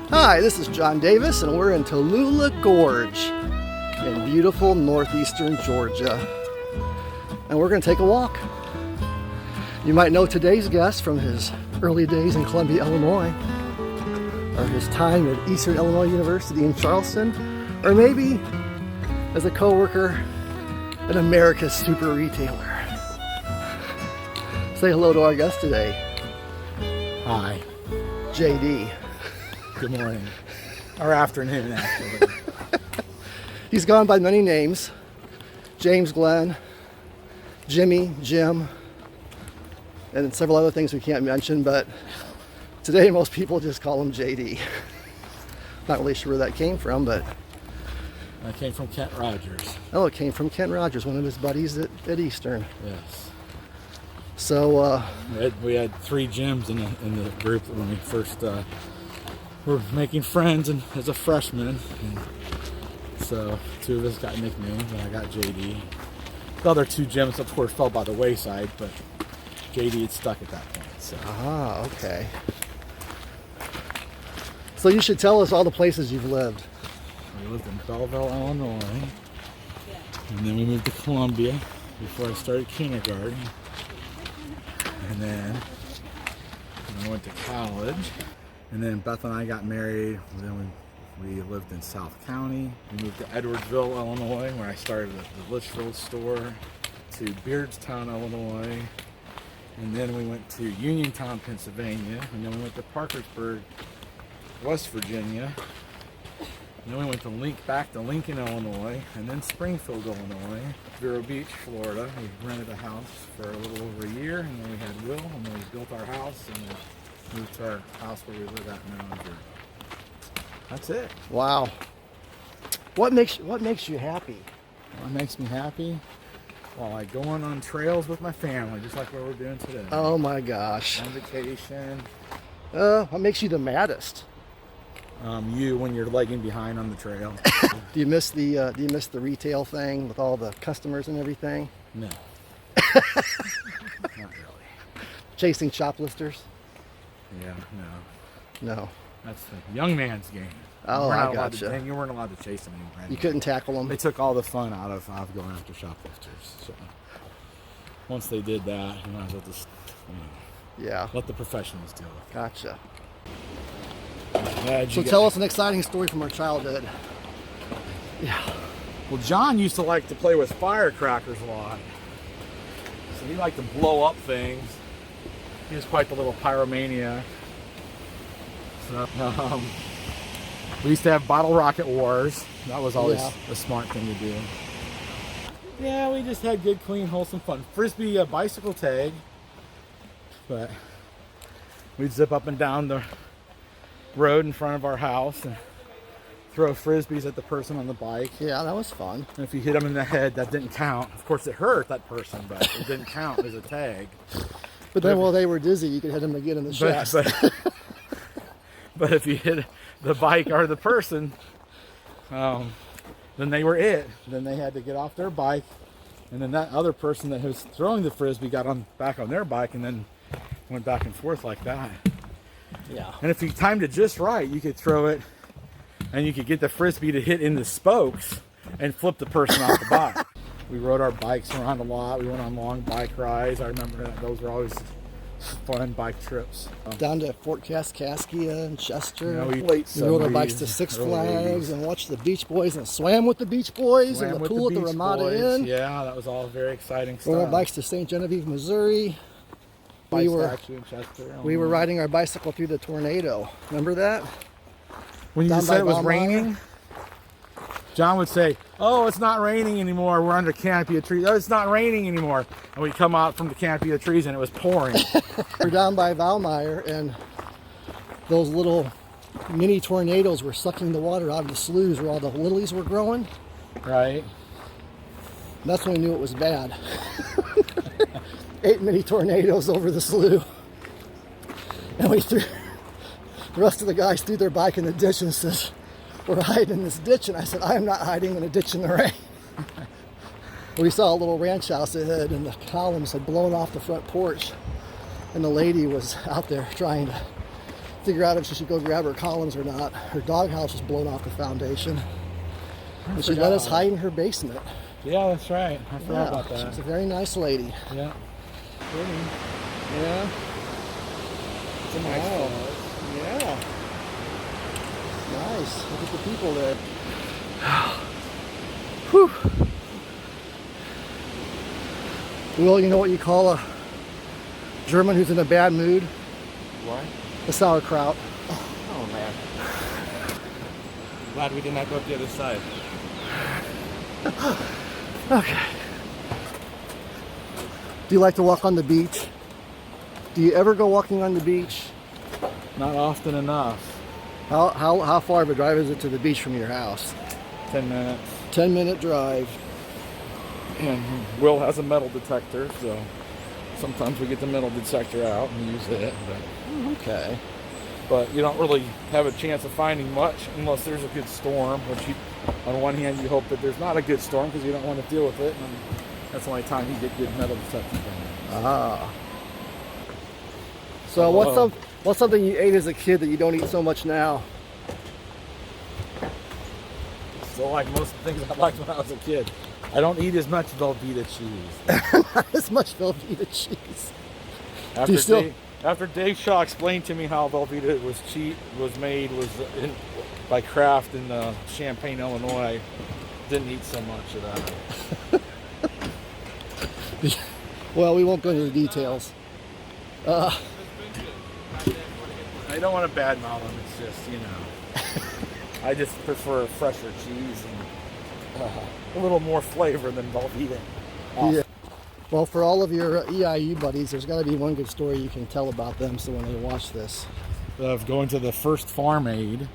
Hi, this is John Davis, and we're in Tallulah Gorge in beautiful northeastern Georgia. And we're going to take a walk. You might know today's guest from his early days in Columbia, Illinois, or his time at Eastern Illinois University in Charleston, or maybe as a co-worker at America's Super Retailer. Say hello to our guest today. Hi. JD. Good morning. Or afternoon, actually. He's gone by many names. James, Glenn, Jimmy, Jim, and several other things we can't mention, but today most people just call him JD. Not really sure where that came from, but... I came from Kent Rogers. Oh, it came from Kent Rogers, one of his buddies at Eastern. Yes. So, we had 3 Jims in the group when we first were making friends and as a freshman. And so 2 of us got nicknames, and I got JD. The other 2 Jims, of course, fell by the wayside, but JD had stuck at that point. So. Ah, okay. So you should tell us all the places you've lived. We lived in Belleville, Illinois, and then we moved to Columbia before I started kindergarten. And then I went to college, and then Beth and I got married. And then we lived in South County. We moved to Edwardsville, Illinois, where I started at the Litchfield store, to Beardstown, Illinois, and then we went to Uniontown, Pennsylvania, and then we went to Parkersburg, West Virginia, and then we went back to Lincoln, Illinois, and then Springfield, Illinois, Vero Beach, Florida. We rented a house for a little over a year, and then we had Will, and then we built our house, and then moved to our house where we live at now. That's it. Wow. What makes you happy? What makes me happy? Well, like going on trails with my family, just like what we're doing today. Oh my gosh. On vacation. What makes you the maddest? You when you're lagging behind on the trail. Do you miss the retail thing with all the customers and everything? No. Not really. Chasing shoplifters? Yeah, no. No. That's the young man's game. Oh, I gotcha. You weren't allowed to chase them anymore. You couldn't tackle them? They took all the fun out of going after shoplifters. So once they did that, you might as well just let the professionals deal with it. Gotcha. So tell us an exciting story from our childhood. Yeah. Well, John used to like to play with firecrackers a lot. So he liked to blow up things. He was quite the little pyromaniac. So, we used to have bottle rocket wars. That was always a smart thing to do. Yeah, we just had good, clean, wholesome fun. Frisbee bicycle tag. But we'd zip up and down the road in front of our house and throw frisbees at the person on the bike. Yeah, that was fun. And if you hit them in the head, that didn't count. Of course, it hurt that person, but it didn't count as a tag. But then while they were dizzy, you could hit them again in the chest. But if you hit the bike or the person, then they were it. Then they had to get off their bike, and then that other person that was throwing the frisbee got back on their bike, and then went back and forth like that. Yeah. And if you timed it just right, you could throw it, and you could get the frisbee to hit in the spokes and flip the person off the bike. We rode our bikes around a lot. We went on long bike rides. I remember that. Those were always fun bike trips. Down to Fort Kaskaskia and Chester. We rode our bikes to Six Flags and watched the Beach Boys and swam with the Beach Boys in the pool at the Ramada Inn. Yeah, that was all very exciting stuff. Rode our bikes to St. Genevieve, Missouri. We were riding our bicycle through the tornado. Remember that? When you said it was raining, John would say, "Oh, it's not raining anymore. We're under canopy of trees. Oh, it's not raining anymore." And we'd come out from the canopy of trees and it was pouring. We're down by Valmeyer, and those little mini tornadoes were sucking the water out of the sloughs where all the lilies were growing. Right. That's when we knew it was bad. 8 mini tornadoes over the slough. And the rest of the guys threw their bike in the ditch and says, "We're hiding in this ditch." And I said, "I am not hiding in a ditch in the rain." We saw a little ranch house ahead, and the columns had blown off the front porch, and the lady was out there trying to figure out if she should go grab her columns or not. Her doghouse was blown off the foundation. And she let us hide in her basement. Yeah, that's right. I forgot about that. She's a very nice lady. Yeah. Pretty. Yeah. It's a nice place. Yeah. Nice. Look at the people there. Whew. Will, you know what you call a German who's in a bad mood? What? A sauerkraut. Oh, man. Glad we did not go up the other side. Okay. Do you like to walk on the beach? Do you ever go walking on the beach? Not often enough. How far of a drive is it to the beach from your house? 10 minutes. 10-minute drive. And Will has a metal detector, so sometimes we get the metal detector out and use it. Okay. But you don't really have a chance of finding much unless there's a good storm, which on one hand you hope that there's not a good storm because you don't want to deal with it, and that's the only time you get good metal detectors. Ah. So what's something you ate as a kid that you don't eat so much now? Still like most of the things I liked when I was a kid. I don't eat as much Velveeta cheese. Not as much Velveeta cheese. After Dave Shaw explained to me how Velveeta was made by Kraft in Champaign, Illinois, didn't eat so much of that. Well, we won't go into the details. I don't want to badmouth them. It's just, you know, I just prefer fresher cheese and a little more flavor than Velveeta. Yeah. Well, for all of your EIU buddies, there's got to be one good story you can tell about them so when they watch this. Of going to the first Farm Aid in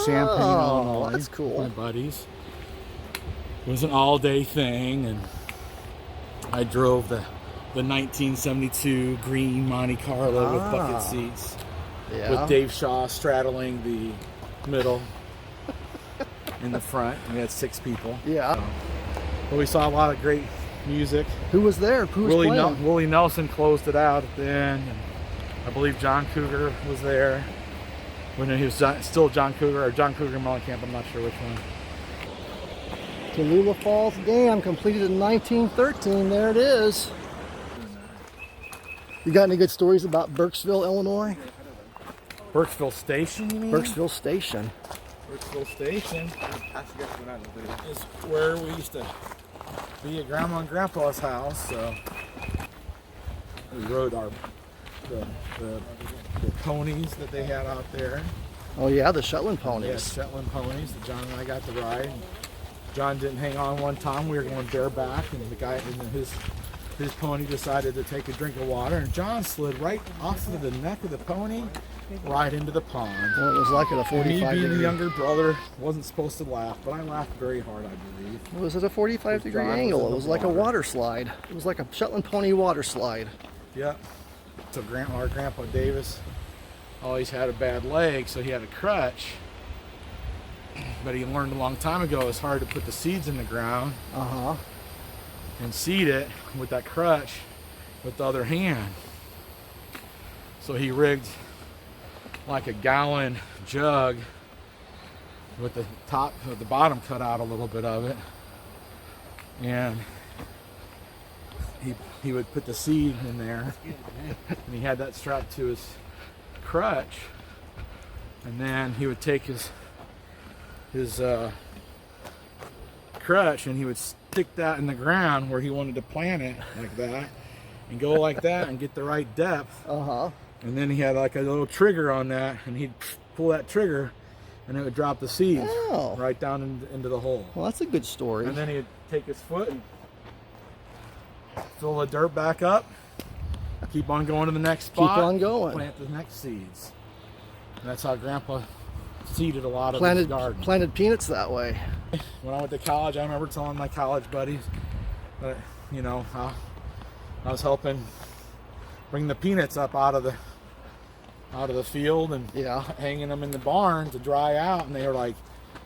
Champaign, Illinois. That's cool. My buddies. It was an all-day thing, and I drove the 1972 green Monte Carlo with bucket seats. Yeah. With Dave Shaw straddling the middle in the front. We had 6 people. Yeah. But we saw a lot of great music. Who was there? Who was playing? Willie Nelson closed it out at the end. And I believe John Cougar was there. When he was still John Cougar or John Cougar Mellencamp, I'm not sure which one. Tallulah Falls Dam completed in 1913. There it is. You got any good stories about Burkesville, Illinois? Burkesville Station, you mean? Burkesville Station. Burkesville Station is where we used to be at Grandma and Grandpa's house. So we rode the ponies that they had out there. Oh yeah, the Shetland Yeah, ponies. Shetland ponies that John and I got to ride. And John didn't hang on one time. We were going bareback, and the guy in his pony decided to take a drink of water, and John slid right off of the neck of the pony, right into the pond. Well, it was like at a 45 Me being degree. the younger brother, wasn't supposed to laugh, but I laughed very hard, I believe. It was at a 45 degree John was angle. in It was the like a water. water slide. It was like a Shetland pony water slide. Yep. So our Grandpa Davis always had a bad leg, so he had a crutch. But he learned a long time ago it's hard to put the seeds in the ground and seed it with that crutch with the other hand. So he rigged like a gallon jug with the bottom cut out a little bit of it, and he would put the seed in there, and he had that strapped to his crutch, and then he would take his crutch and he would stick that in the ground where he wanted to plant it, like that, and go like that and get the right depth. And then he had like a little trigger on that, and he'd pull that trigger and it would drop the seeds right down into the hole. Well, that's a good story. And then he'd take his foot and fill the dirt back up, keep on going to the next spot, Keep on going. plant the next seeds. And that's how Grandpa seeded a lot of his garden. Planted peanuts that way. When I went to college, I remember telling my college buddies that, you know, I was helping bring the peanuts up out of the field and hanging them in the barn to dry out, and they were like,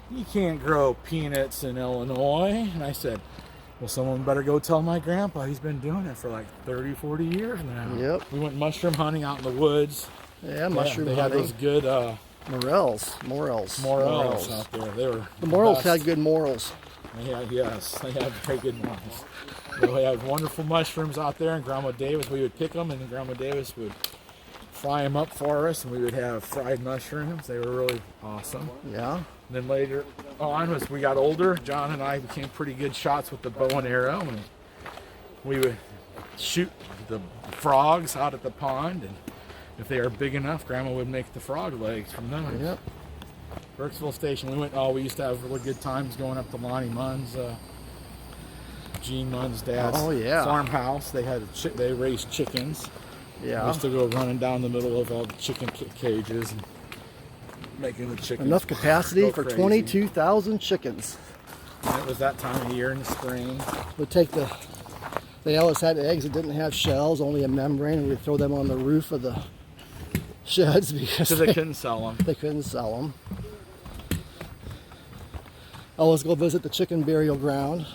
"You can't grow peanuts in Illinois." And I said, "Well, someone better go tell my grandpa. He's been doing it for like 30, 40 years now." Yep. We went mushroom hunting out in the woods Yeah, mushroom They had hunting. those good Morels morels out there. They were The morels best. had good morals. They had very good ones. They had wonderful mushrooms out there, and Grandma Davis, we would pick them, and Grandma Davis would fry them up for us, and we would have fried mushrooms. They were really awesome. Yeah. And then later on, as we got older, John and I became pretty good shots with the bow and arrow, and we would shoot the frogs out at the pond, and if they were big enough, Grandma would make the frog legs from those. Yep. Burkesville Station, we used to have really good times going up to Lonnie Munn's, Gene Munn's dad's farmhouse. They raised chickens. Yeah. We used to go running down the middle of all the chicken cages and making the chickens Enough capacity go for crazy. 22,000 chickens. And it was that time of year in the spring. We'd take they always had eggs that didn't have shells, only a membrane, and we'd throw them on the roof of the sheds because They couldn't sell them. they couldn't sell them. Always go visit the chicken burial ground,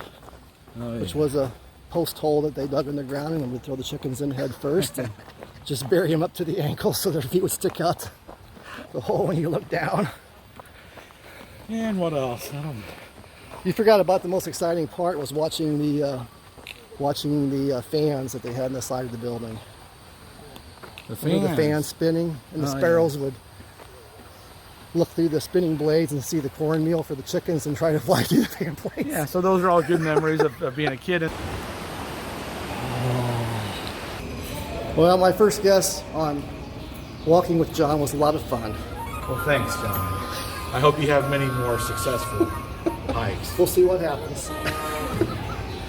which was a post hole that they dug in the ground, and we'd throw the chickens in head first and just bury them up to the ankles so their feet would stick out the hole when you look down. And what else? I don't know. You forgot about the most exciting part was watching the fans that they had on the side of the building. The The fans spinning, and the sparrows would look through the spinning blades and see the cornmeal for the chickens and try to fly through the fan blades. Yeah, so those are all good memories of being a kid. Well, my first guess on walking with John was a lot of fun. Well, thanks, John. I hope you have many more successful hikes. We'll see what happens.